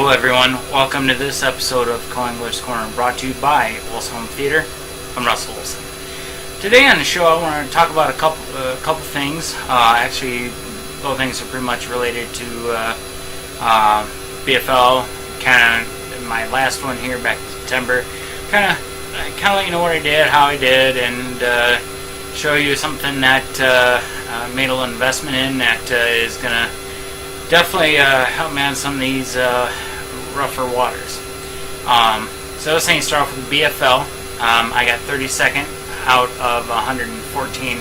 Hello everyone, welcome to this episode of Co-Angler's Corner, brought to you by Wilson Home Theater. I'm Russell Wilson. Today on the show I want to talk about a couple things. Actually, both things are pretty much related to BFL. Kind of my last one here back in September. Kind of let you know what I did, how I did, and show you something that made a little investment in that is going to definitely help me on some of these rougher waters. So this thing start off with BFL. I got 32nd out of 114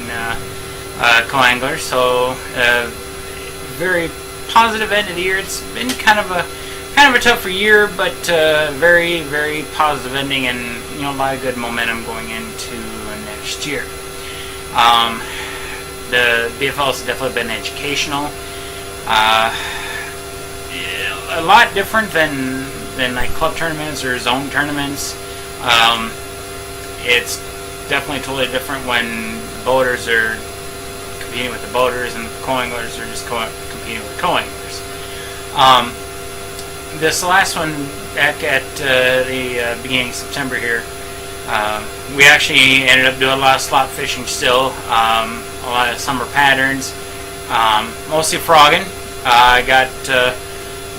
co-anglers, so very positive end of the year. It's been kind of a tougher year, but very, very positive ending, and a lot of good momentum going into next year. The BFL has definitely been educational. A lot different than like club tournaments or zone tournaments. It's definitely totally different when boaters are competing with the boaters and co-anglers are just competing with co-anglers. This last one back at the beginning of September here, we actually ended up doing a lot of slot fishing still, a lot of summer patterns, mostly frogging. I got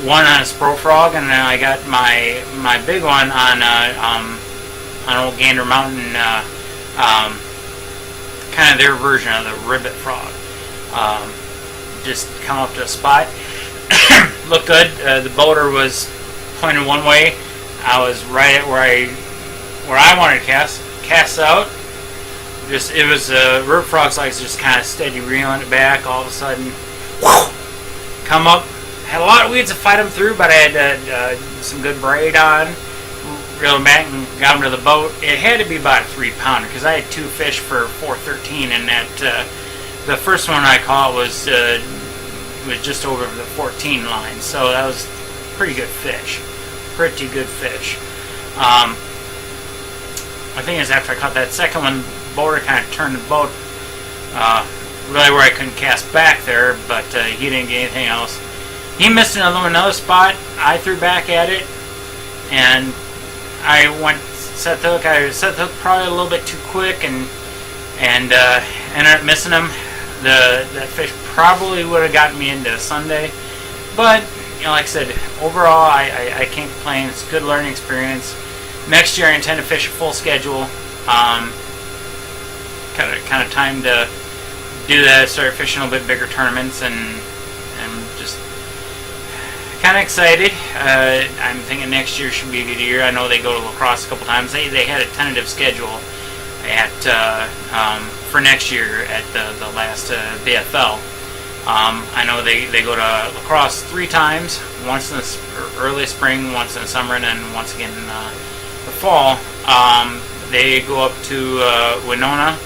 one on a Spro Frog, and then I got my big one on Old Gander Mountain, kind of their version of the Ribbit Frog. Just come up to a spot, looked good. The boater was pointed one way. I was right at where I wanted to cast out. It was Ribbit Frog's legs just kind of steady reeling it back. All of a sudden, come up. Had a lot of weeds to fight them through, but I had some good braid on, reeled them back and got them to the boat. It had to be about a 3-pounder because I had 2 fish for 413, and that the first one I caught was just over the 14 line, so that was pretty good fish. Pretty good fish. The thing is, after I caught that second one, the boater kind of turned the boat really where I couldn't cast back there, but he didn't get anything else. He missed another spot. I threw back at it, and I set the hook. I set the hook probably a little bit too quick, and ended up missing him. That fish probably would have gotten me into Sunday, but like I said, overall I can't complain. It's a good learning experience. Next year I intend to fish a full schedule. Kind of time to do that. Start fishing a little bit bigger tournaments, and just kind of excited. I'm thinking next year should be a good year. I know they go to lacrosse a couple times. They had a tentative schedule at for next year at the last BFL. I know they go to lacrosse 3 times. Once in the early spring, once in the summer, and then once again in the fall. They go up to Winona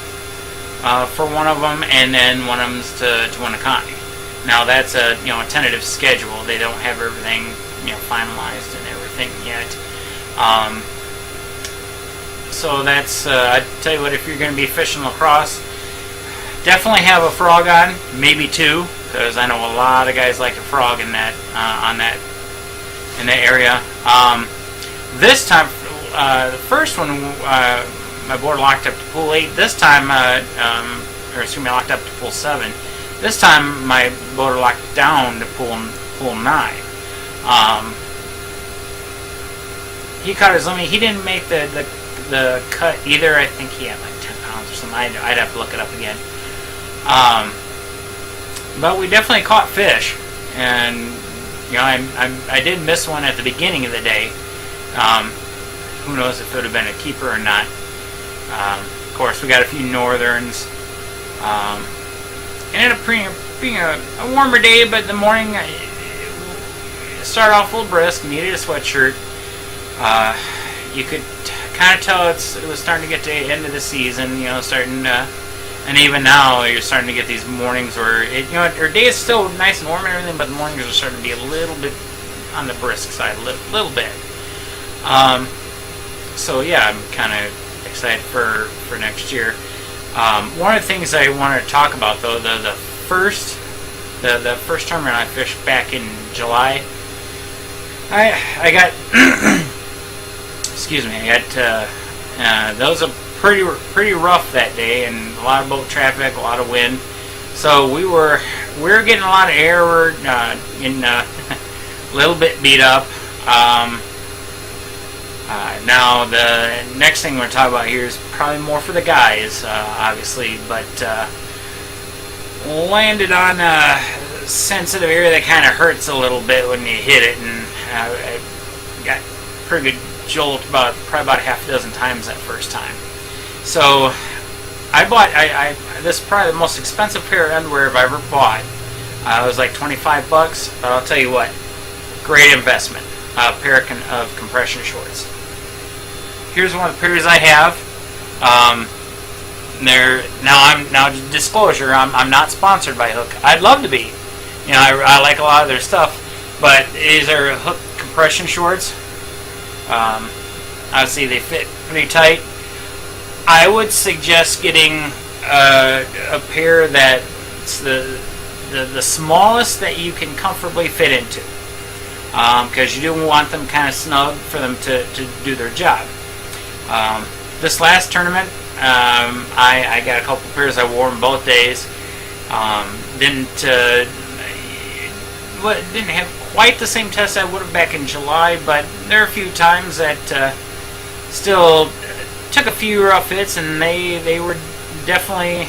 for one of them, and then one of them's to Winneconne. Now that's a tentative schedule. They don't have everything finalized and everything yet. So that's I tell you what, if you're going to be fishing lacrosse, definitely have a frog on, maybe 2, because I know a lot of guys like a frog in that in that area. This time, the first one, my board locked up to pool 8. This time, locked up to pool 7. This time, my board locked down to pool 9. He caught his limit. He didn't make the cut either. I think he had like 10 pounds or something. I'd have to look it up again. But we definitely caught fish, and I did miss one at the beginning of the day. Who knows if it would have been a keeper or not. Of course, we got a few northerns. It ended up being a warmer day, but in the morning it started off a little brisk. Needed a sweatshirt. You could kind of tell it was starting to get to the end of the season. Starting to, and even now you're starting to get these mornings where our day is still nice and warm and everything, but the mornings are starting to be a little bit on the brisk side, a little bit. So yeah, I'm kind of excited for next year. One of the things I wanted to talk about, though, the first tournament I fished back in July, I got excuse me. I got that was a pretty rough that day, and a lot of boat traffic, a lot of wind. So we were getting a lot of air. We're in a little bit beat up. Now the next thing we're going to talk about here is probably more for the guys, obviously, but landed on a sensitive area that kind of hurts a little bit when you hit it, and I got a pretty good jolt probably about half a dozen times that first time. So I bought this is probably the most expensive pair of underwear I've ever bought. It was like $25, but I'll tell you what, great investment. A pair of compression shorts. Here's one of the pairs I have. Now disclosure, I'm not sponsored by Hook. I'd love to be. You know, I like a lot of their stuff, but these are Hook compression shorts. Obviously they fit pretty tight. I would suggest getting a pair that's the smallest that you can comfortably fit into, because you do want them kind of snug for them to do their job. This last tournament, I got a couple pairs. I wore them both days. Didn't have quite the same test I would have back in July, but there are a few times that still took a few rough hits, and they were definitely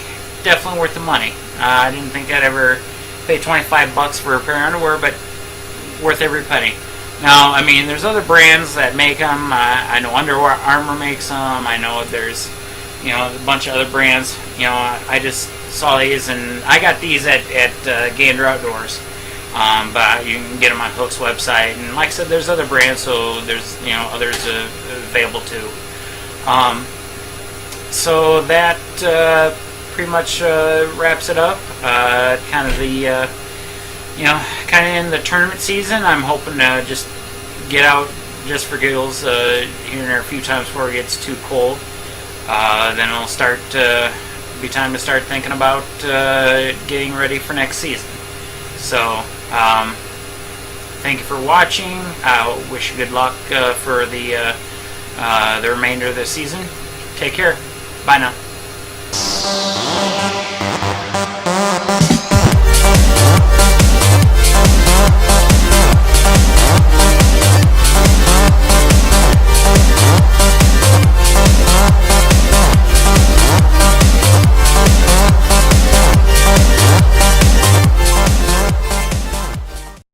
worth the money. I didn't think I'd ever pay $25 for a pair of underwear, but worth every penny. Now, I mean, there's other brands that make them. I know Under Armour makes them. I know there's, you know, a bunch of other brands. You know, I just saw these, and I got these at Gander Outdoors. But you can get them on Hook's website, and like I said, there's other brands, so there's, you know, others available too. So that pretty much wraps it up. Kind of the kind of in the tournament season. I'm hoping to just get out just for giggles here and there a few times before it gets too cold. Then it'll be time to start thinking about getting ready for next season. So thank you for watching. I wish you good luck for the remainder of the season. Take care. Bye now.